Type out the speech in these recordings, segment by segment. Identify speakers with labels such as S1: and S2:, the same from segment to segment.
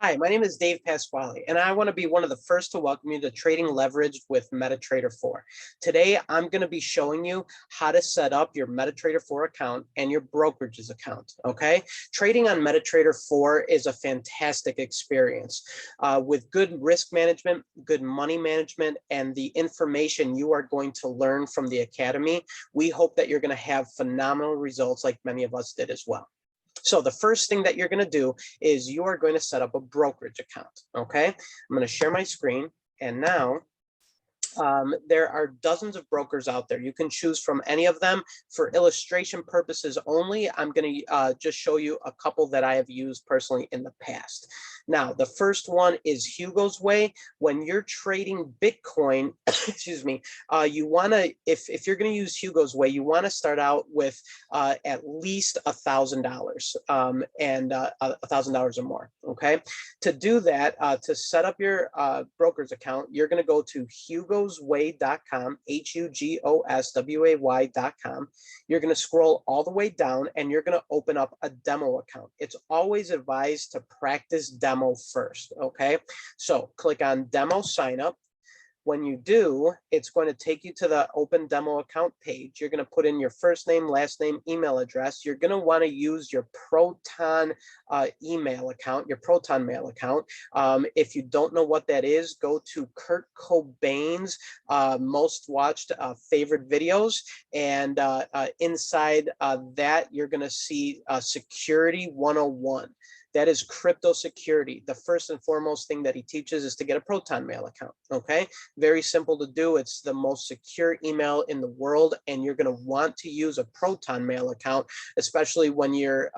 S1: Hi, my name is Dave Pasquale, and I want to be one of the first to welcome you to Trading Leveraged with MetaTrader 4. Today, I'm going to be showing you how to set up your MetaTrader 4 account and your brokerage's account, okay? Trading on MetaTrader 4 is a fantastic experience with good risk management, good money management, and the information you are going to learn from the Academy. We hope that you're going to have phenomenal results like many of us did as well. So the first thing that you're going to do is you are going to set up a brokerage account. Okay, I'm going to share my screen, and now there are dozens of brokers out there. You can choose from any of them. For illustration purposes only, I'm going to just show you a couple that I have used personally in the past. Now, the first one is Hugo's Way. When you're trading Bitcoin, excuse me, you want to, if you're going to use Hugo's Way, you want to start out with at least $1,000 and $1,000 or more. Okay, to do that, to set up your broker's account, you're going to go to hugosway.com, HUGOSWAY.com. You're going to scroll all the way down and you're going to open up a demo account. It's always advised to practice demo first. Okay, so click on demo sign up. When you do, it's going to take you to the open demo account page. You're going to put in your first name, last name, email address. You're going to want to use your Proton email account, your Proton mail account. If you don't know what that is, go to Kurt Cobain's most watched favorite videos. And inside that, you're going to see Security 101. That is crypto security. The first and foremost thing that he teaches is to get a Proton mail account, okay? Very simple to do. It's the most secure email in the world, and you're gonna want to use a Proton mail account, especially when you're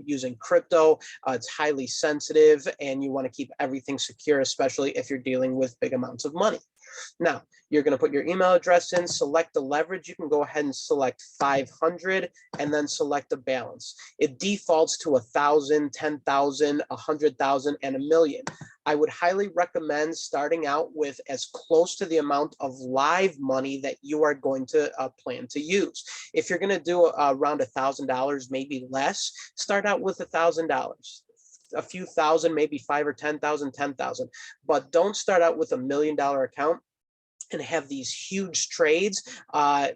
S1: using crypto. It's highly sensitive, and you wanna keep everything secure, especially if you're dealing with big amounts of money. Now, you're going to put your email address in, select the leverage. You can go ahead and select 500 and then select a balance. It defaults to 1,000, 10,000, 100,000, and a million. I would highly recommend starting out with as close to the amount of live money that you are going to plan to use. If you're going to do around $1,000, maybe less, start out with $1,000. A few thousand, maybe 5 or 10,000, 10,000, but don't start out with $1 million account and have these huge trades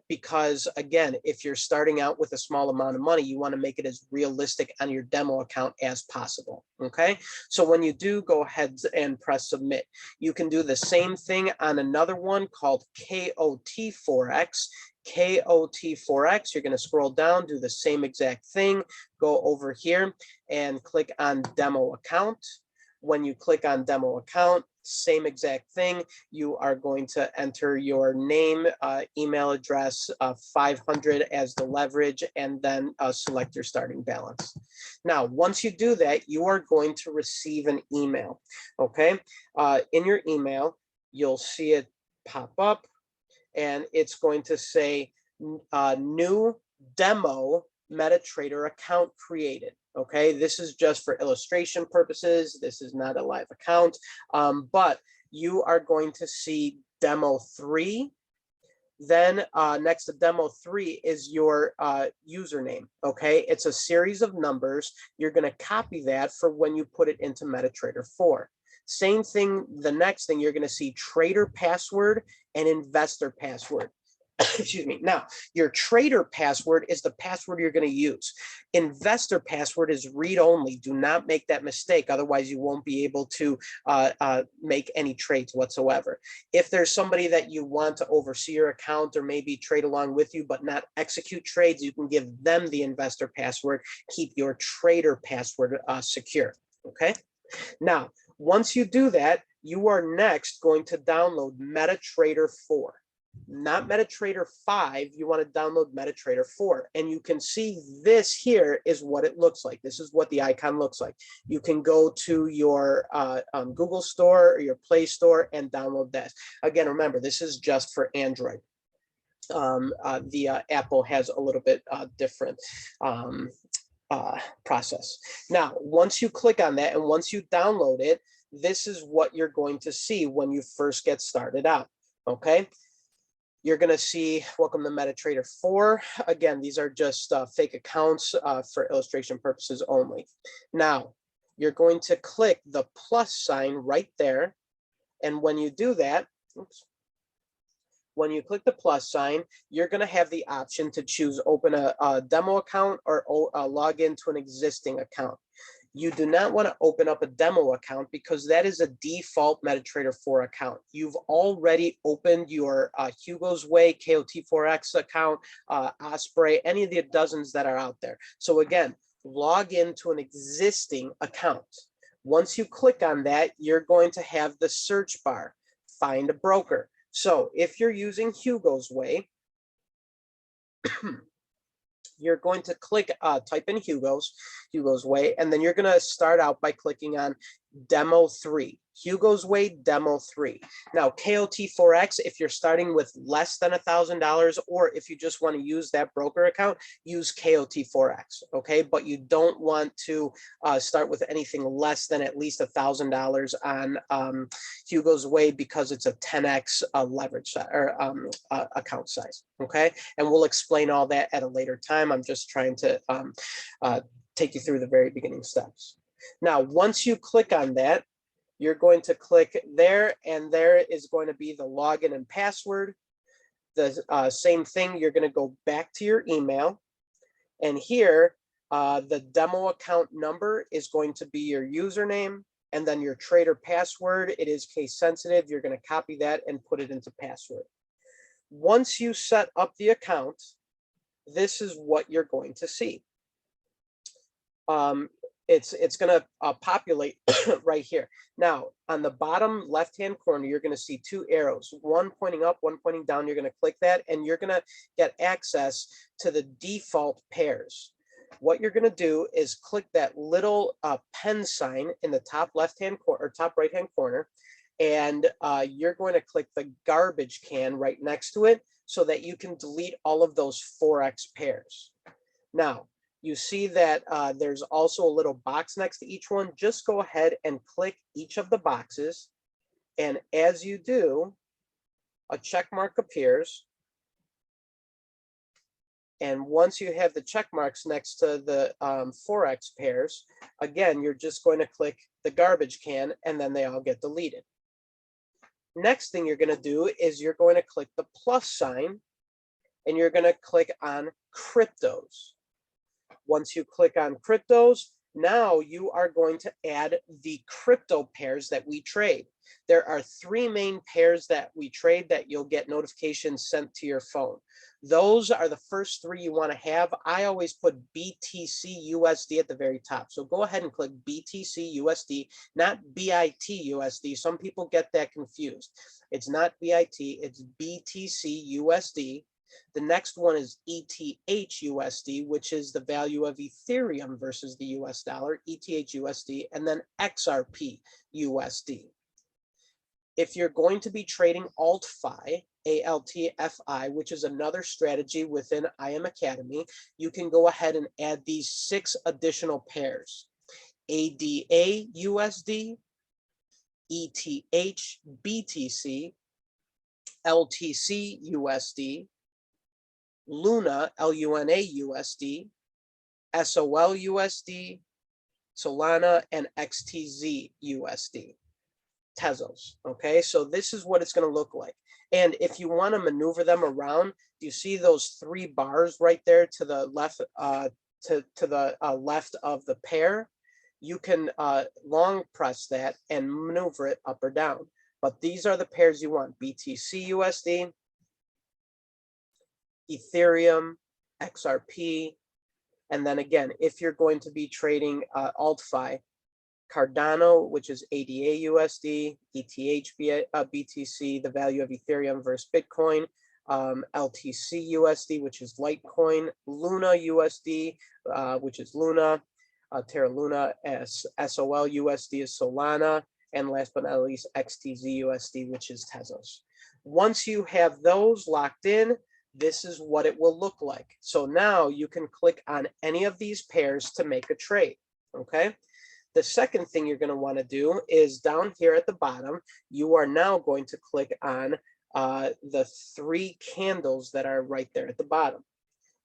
S1: because again, if you're starting out with a small amount of money, you want to make it as realistic on your demo account as possible. Okay, so when you do, go ahead and press submit. You can do the same thing on another one called KOT4X. KOT4X, you're going to scroll down, do the same exact thing, go over here and click on demo account. When you click on demo account, same exact thing. You are going to enter your name, email address, 500 as the leverage, and then select your starting balance. Now, once you do that, you are going to receive an email, okay? In your email, you'll see it pop up, and it's going to say new demo MetaTrader account created. Okay, this is just for illustration purposes. This is not a live account, but you are going to see demo 3. Then next to demo 3 is your username. Okay, it's a series of numbers. You're going to copy that for when you put it into MetaTrader 4. Same thing, the next thing you're going to see trader password and investor password. Excuse me. Now, your trader password is the password you're going to use. Investor password is read-only. Do not make that mistake. Otherwise, you won't be able to make any trades whatsoever. If there's somebody that you want to oversee your account or maybe trade along with you but not execute trades, you can give them the investor password. Keep your trader password secure. Okay? Now, once you do that, you are next going to download MetaTrader 4. Not MetaTrader 5, you want to download MetaTrader 4. And you can see this here is what it looks like. This is what the icon looks like. You can go to your Google Store or your Play Store and download this. Again, remember, this is just for Android. The Apple has a little bit different process. Now, once you click on that and once you download it, this is what you're going to see when you first get started out. Okay. You're going to see, welcome to MetaTrader 4. Again, these are just fake accounts for illustration purposes only. Now, you're going to click the plus sign right there. And when you do that, oops, when you click the plus sign, you're going to have the option to choose open a demo account or log into an existing account. You do not want to open up a demo account because that is a default MetaTrader 4 account. You've already opened your Hugo's Way, KOT4X account, Osprey, any of the dozens that are out there. So again, log into an existing account. Once you click on that, you're going to have the search bar, find a broker. So if you're using Hugo's Way, you're going to click, type in Hugo's Way, and then you're going to start out by clicking on Demo 3. Hugo's Way Demo 3. Now, KOT4X, if you're starting with less than $1,000, or if you just want to use that broker account, use KOT4X, okay? But you don't want to start with anything less than at least $1,000 on Hugo's Way because it's a 10x leverage or account size, okay? And we'll explain all that at a later time. I'm just trying to take you through the very beginning steps. Now, once you click on that, you're going to click there, and there is going to be the login and password. The same thing, you're going to go back to your email, and here the demo account number is going to be your username, and then your trader password. It is case sensitive. You're going to copy that and put it into password. Once you set up the account, this is what you're going to see. It's going to populate right here. Now, on the bottom left-hand corner, you're going to see two arrows, one pointing up, one pointing down. You're going to click that, and you're going to get access to the default pairs. What you're going to do is click that little pen sign in the top left-hand corner or top right-hand corner, and you're going to click the garbage can right next to it so that you can delete all of those 4x pairs. Now, you see that there's also a little box next to each one. Just go ahead and click each of the boxes. And as you do, a check mark appears. And once you have the check marks next to the 4x pairs, again, you're just going to click the garbage can, and then they all get deleted. Next thing you're going to do is you're going to click the plus sign, and you're going to click on cryptos. Once you click on cryptos, now you are going to add the crypto pairs that we trade. There are three main pairs that we trade that you'll get notifications sent to your phone. Those are the first three you want to have. I always put BTC USD at the very top. So go ahead and click BTC USD, not BIT USD. Some people get that confused. It's not BIT, it's BTC USD. The next one is ETH USD, which is the value of Ethereum versus the US dollar, ETH USD, and then XRP USD. If you're going to be trading AltFi, ALTFI, which is another strategy within IM Academy, you can go ahead and add these 6 additional pairs: ADA USD, ETH BTC, LTC USD, Luna, LUNA USD, SOL USD, Solana, and XTZ USD, Tezos. Okay, so this is what it's going to look like. And if you want to maneuver them around, you see those 3 bars right there to the left, to the left of the pair. You can long press that and maneuver it up or down. But these are the pairs you want: BTC USD, Ethereum, XRP, and then again, if you're going to be trading AltFi, Cardano, which is ADA USD, ETH BTC, the value of Ethereum versus Bitcoin, LTC USD, which is Litecoin, Luna USD, which is Luna, Terra Luna, SOL USD is Solana, and last but not least, XTZ USD, which is Tezos. Once you have those locked in, this is what it will look like. So now you can click on any of these pairs to make a trade, okay? The second thing you're going to want to do is down here at the bottom, you are now going to click on the 3 candles that are right there at the bottom,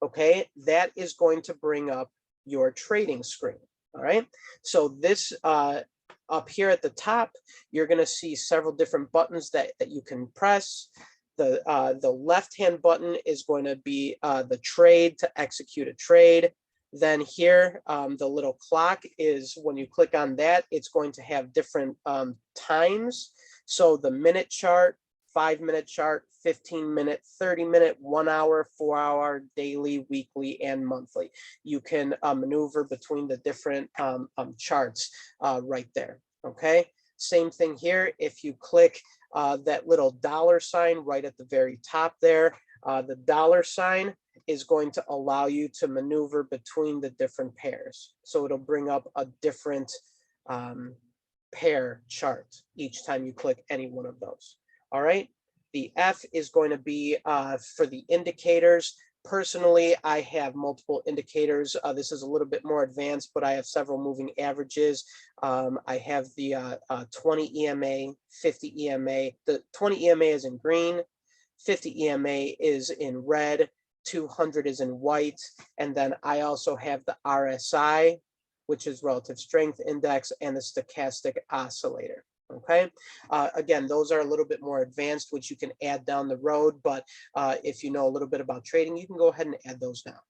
S1: okay? That is going to bring up your trading screen, All right. So this up here at the top, you're going to see several different buttons that you can press. The left-hand button is going to be the trade, to execute a trade. Then here, the little clock is, when you click on that, it's going to have different times. So the minute chart, 5-minute chart, 15-minute, 30-minute, 1 hour, 4 hour, daily, weekly, and monthly. You can maneuver between the different charts right there. Okay. Same thing here. If you click that little dollar sign right at the very top there, the dollar sign is going to allow you to maneuver between the different pairs. So it'll bring up a different pair chart each time you click any one of those. All right. The F is going to be for the indicators. Personally, I have multiple indicators. This is a little bit more advanced, but I have several moving averages. I have the 20 EMA, 50 EMA. The 20 EMA is in green, 50 EMA is in red, 200 is in white, and then I also have the RSI, which is relative strength index, and the stochastic oscillator. Okay. Again, those are a little bit more advanced, which you can add down the road. But if you know a little bit about trading, you can go ahead and add those now.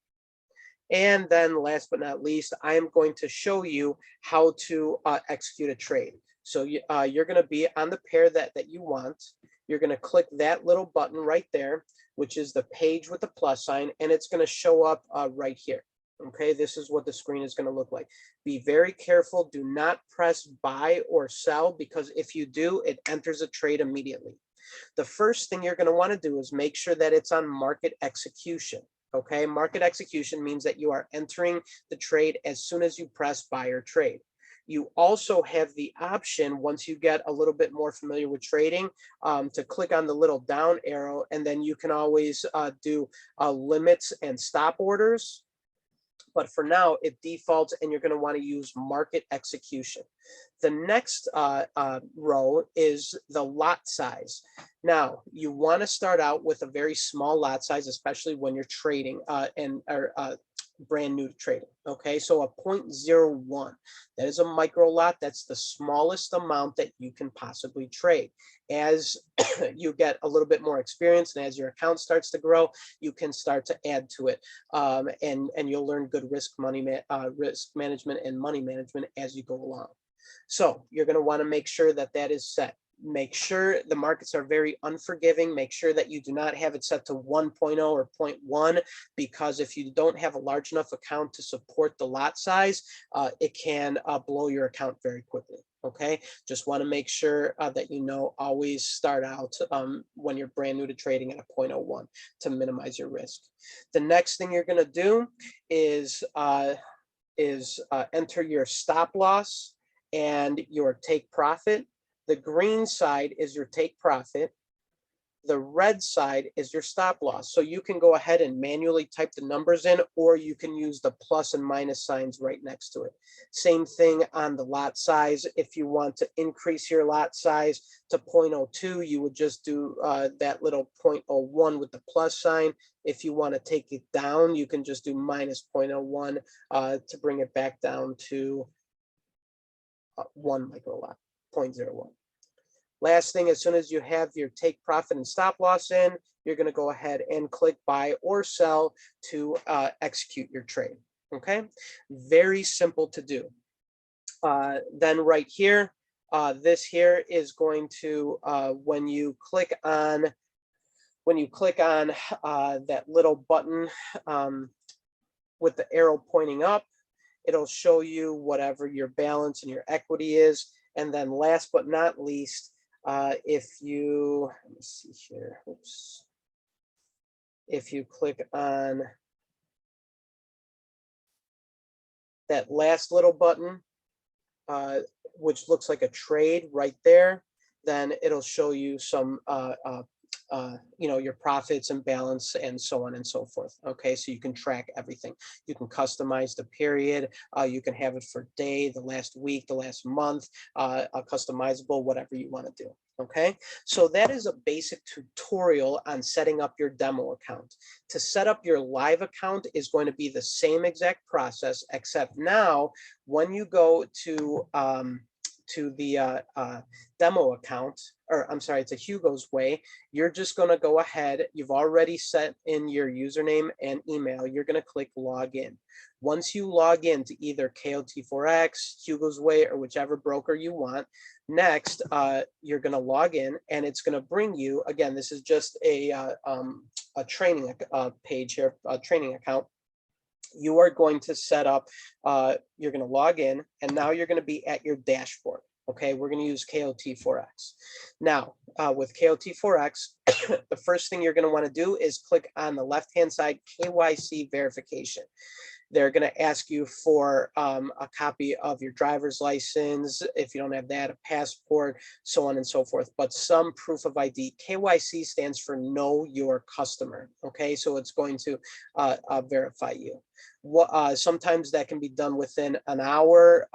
S1: And then last but not least, I am going to show you how to execute a trade. So you're going to be on the pair that you want. You're going to click that little button right there, which is the page with the plus sign, and it's going to show up right here. Okay, this is what the screen is going to look like. Be very careful. Do not press buy or sell, because if you do, it enters a trade immediately. The first thing you're going to want to do is make sure that it's on market execution. Okay, market execution means that you are entering the trade as soon as you press buy or trade. You also have the option, once you get a little bit more familiar with trading, to click on the little down arrow, and then you can always do limits and stop orders. But for now, it defaults, and you're going to want to use market execution. The next row is the lot size. Now, you want to start out with a very small lot size, especially when you're trading or brand new to trading. Okay, so a 0.01, that is a micro lot. That's the smallest amount that you can possibly trade. As you get a little bit more experience, and as your account starts to grow, you can start to add to it, and you'll learn good risk management and money management as you go along. So you're going to want to make sure that that is set. Make sure the markets are very unforgiving. Make sure that you do not have it set to 1.0 or 0.1, because if you don't have a large enough account to support the lot size, it can blow your account very quickly. Okay, just want to make sure that you know, always start out when you're brand new to trading at a 0.01 to minimize your risk. The next thing you're going to do is enter your stop loss and your take profit. The green side is your take profit. The red side is your stop loss. So you can go ahead and manually type the numbers in, or you can use the plus and minus signs right next to it. Same thing on the lot size. If you want to increase your lot size to 0.02, you would just do that little 0.01 with the plus sign. If you want to take it down, you can just do minus 0.01 to bring it back down to 1 micro lot, 0.01. Last thing, as soon as you have your take profit and stop loss in, you're going to go ahead and click buy or sell to execute your trade. Okay, very simple to do. Then right here, this here is going to when you click on that little button with the arrow pointing up, it'll show you whatever your balance and your equity is. And then last but not least, if you, let me see here, oops. If you click on that last little button, which looks like a trade right there, then it'll show you some you know, your profits and balance and so on and so forth. Okay, so you can track everything. You can customize the period. You can have it for day, the last week, the last month, customizable, whatever you want to do. Okay, so that is a basic tutorial on setting up your demo account. To set up your live account is going to be the same exact process, except now when you go to the demo account, or I'm sorry, to Hugo's Way, you're just going to go ahead. You've already set in your username and email. You're going to click login. Once you log in to either KOT4X, Hugo's Way, or whichever broker you want, next, you're going to log in, and it's going to bring you, again, this is just a training page here, a training account. You are going to set up, you're going to log in, and now you're going to be at your dashboard. Okay, we're going to use KOT4X. Now, with KOT4X, the first thing you're going to want to do is click on the left-hand side, Kyc Verification. They're going to ask you for a copy of your driver's license. If you don't have that, a passport, so on and so forth, but some proof of ID. KYC stands for Know Your Customer. Okay, so it's going to verify you. Sometimes that can be done within an hour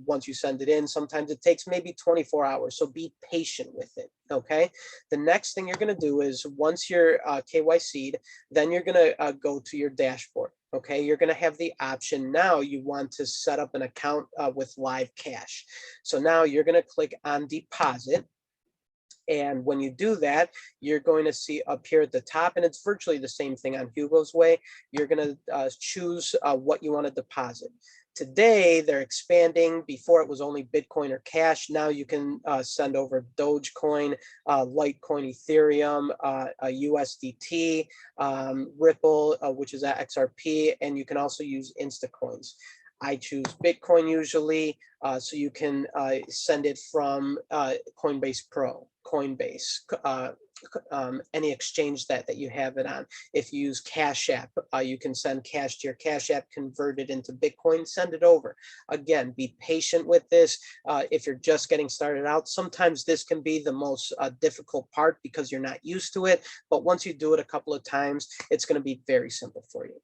S1: once you send it in. Sometimes it takes maybe 24 hours, so be patient with it. Okay, the next thing you're going to do is once you're KYC'd, then you're going to go to your dashboard. Okay, you're going to have the option now you want to set up an account with live cash. So now you're going to click on deposit. And when you do that, you're going to see up here at the top, and it's virtually the same thing on Hugo's Way. You're going to choose what you want to deposit. Today, they're expanding. Before, it was only Bitcoin or cash. Now you can send over Dogecoin, Litecoin, Ethereum, USDT, Ripple, which is at XRP, and you can also use Instacoins. I choose Bitcoin usually, so you can send it from Coinbase Pro, Coinbase, any exchange that you have it on. If you use Cash App, you can send cash to your Cash App, convert it into Bitcoin, send it over. Again, be patient with this. If you're just getting started out, sometimes this can be the most difficult part because you're not used to it. But once you do it a couple of times, it's going to be very simple for you.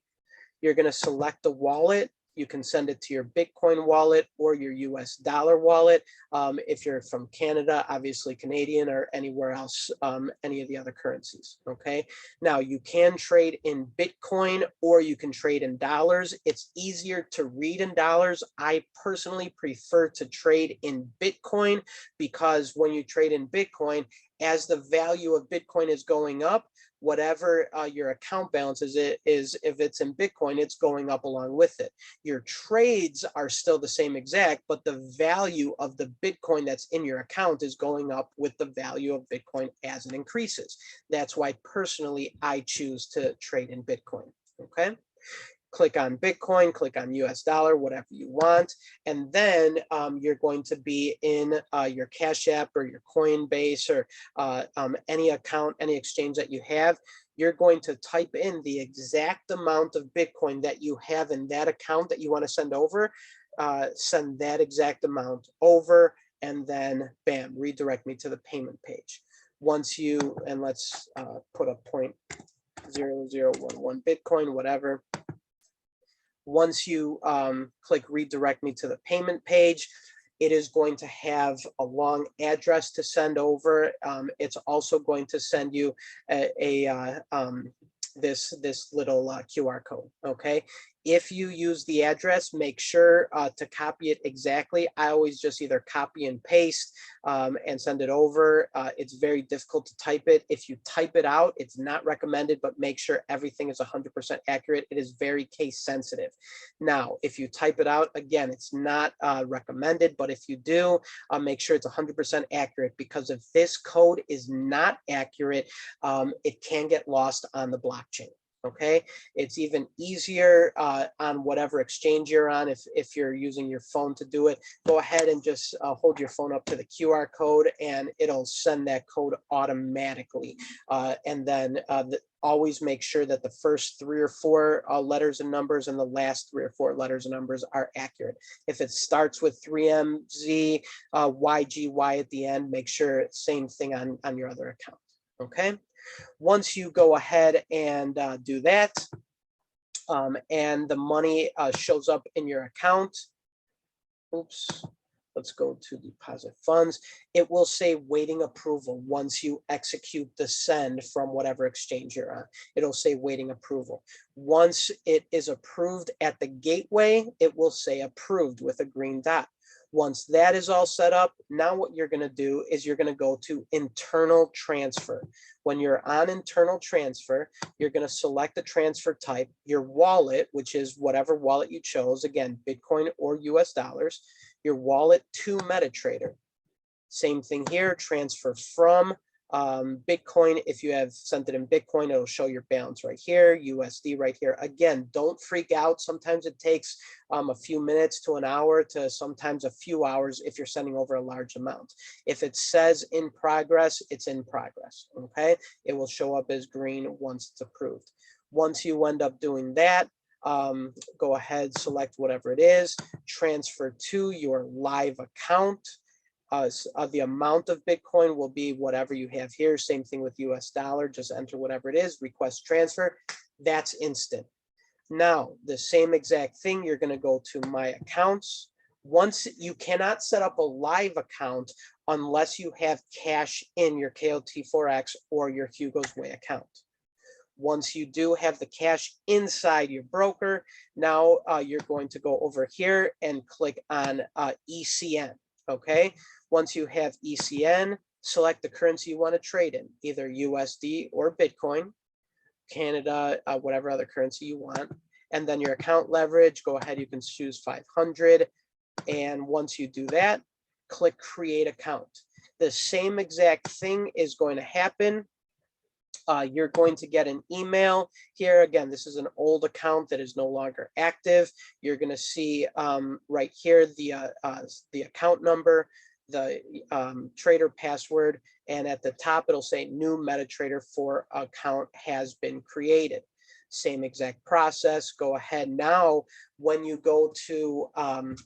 S1: You're going to select the wallet. You can send it to your Bitcoin wallet or your US dollar wallet. If you're from Canada, obviously Canadian, or anywhere else, any of the other currencies. Okay. Now you can trade in Bitcoin or you can trade in dollars. It's easier to read in dollars. I personally prefer to trade in Bitcoin because when you trade in Bitcoin, as the value of Bitcoin is going up, whatever your account balance is, if it's in Bitcoin, it's going up along with it. Your trades are still the same exact, but the value of the Bitcoin that's in your account is going up with the value of Bitcoin as it increases. That's why personally I choose to trade in Bitcoin. Okay. Click on Bitcoin, click on US dollar, whatever you want. And then you're going to be in your Cash App or your Coinbase or any account, any exchange that you have. You're going to type in the exact amount of Bitcoin that you have in that account that you want to send over. Send that exact amount over, and then bam, redirect me to the payment page. Once you, and let's put a 0.0011 Bitcoin, whatever. Once you click redirect me to the payment page, it is going to have a long address to send over. It's also going to send you this little QR code. Okay. If you use the address, make sure to copy it exactly. I always just either copy and paste and send it over. It's very difficult to type it. If you type it out, it's not recommended, but make sure everything is 100% accurate. It is very case sensitive. Now, if you type it out, again, it's not recommended, but if you do, make sure it's 100% accurate, because if this code is not accurate, it can get lost on the blockchain. Okay, it's even easier on whatever exchange you're on. If you're using your phone to do it, go ahead and just hold your phone up to the QR code and it'll send that code automatically. And then always make sure that the first 3 or 4 letters and numbers and the last 3 or 4 letters and numbers are accurate. If it starts with 3MZ, YGY at the end, make sure it's same thing on your other account. Okay. Once you go ahead and do that, and the money shows up in your account, oops, let's go to deposit funds. It will say waiting approval once you execute the send from whatever exchange you're on. It'll say waiting approval. Once it is approved at the gateway, it will say approved with a green dot. Once that is all set up, now what you're going to do is you're going to go to internal transfer. When you're on internal transfer, you're going to select the transfer type, your wallet, which is whatever wallet you chose, again, Bitcoin or US dollars, your wallet to MetaTrader. Same thing here, transfer from Bitcoin. If you have sent it in Bitcoin, it'll show your balance right here, USD right here. Again, don't freak out. Sometimes it takes a few minutes to an hour to sometimes a few hours if you're sending over a large amount. If it says in progress, it's in progress, okay? It will show up as green once it's approved. Once you end up doing that, go ahead, select whatever it is, transfer to your live account. The amount of Bitcoin will be whatever you have here. Same thing with US dollar, just enter whatever it is, request transfer. That's instant. Now, the same exact thing, you're going to go to my accounts. Once you cannot set up a live account unless you have cash in your KOT4X or your Hugo's Way account. Once you do have the cash inside your broker, now you're going to go over here and click on ECN, okay? Once you have ECN, select the currency you want to trade in, either USD or Bitcoin, Canada, whatever other currency you want. And then your account leverage, go ahead, you can choose 500. And once you do that, click create account. The same exact thing is going to happen. You're going to get an email here. Again, this is an old account that is no longer active. You're going to see right here the account number, the trader password, and at the top it'll say new MetaTrader 4 account has been created. Same exact process. Go ahead now. When you go to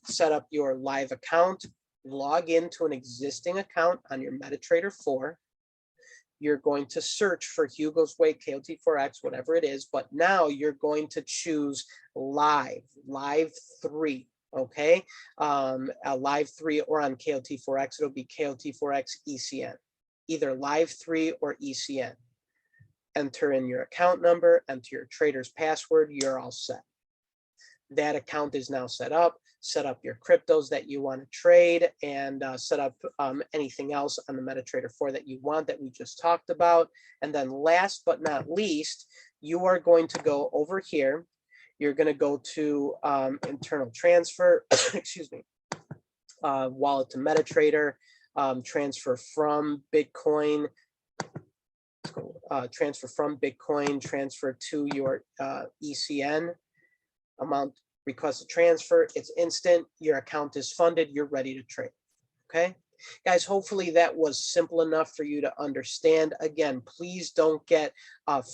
S1: set up your live account, log into an existing account on your MetaTrader 4. You're going to search for Hugo's Way, KOT4X, whatever it is, but now you're going to choose live 3, okay? A live 3 or on KOT4X, it'll be KOT4X ECN, either live 3 or ECN. Enter in your account number, enter your trader's password, you're all set. That account is now set up your cryptos that you want to trade, and set up anything else on the MetaTrader 4 that you want that we just talked about. And then last but not least, you are going to go over here. You're going to go to internal transfer, excuse me, wallet to MetaTrader, transfer from Bitcoin, transfer from Bitcoin, transfer to your ECN amount, request a transfer. It's instant. Your account is funded. You're ready to trade. Okay, guys, hopefully that was simple enough for you to understand. Again, please don't get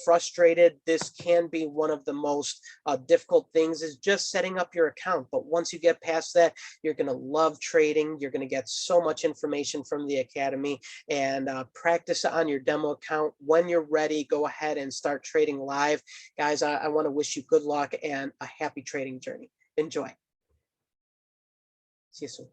S1: frustrated. This can be one of the most difficult things, is just setting up your account. But once you get past that, you're going to love trading. You're going to get so much information from the Academy, and practice on your demo account. When you're ready, go ahead and start trading live. Guys, I want to wish you good luck and a happy trading journey. Enjoy. See you soon.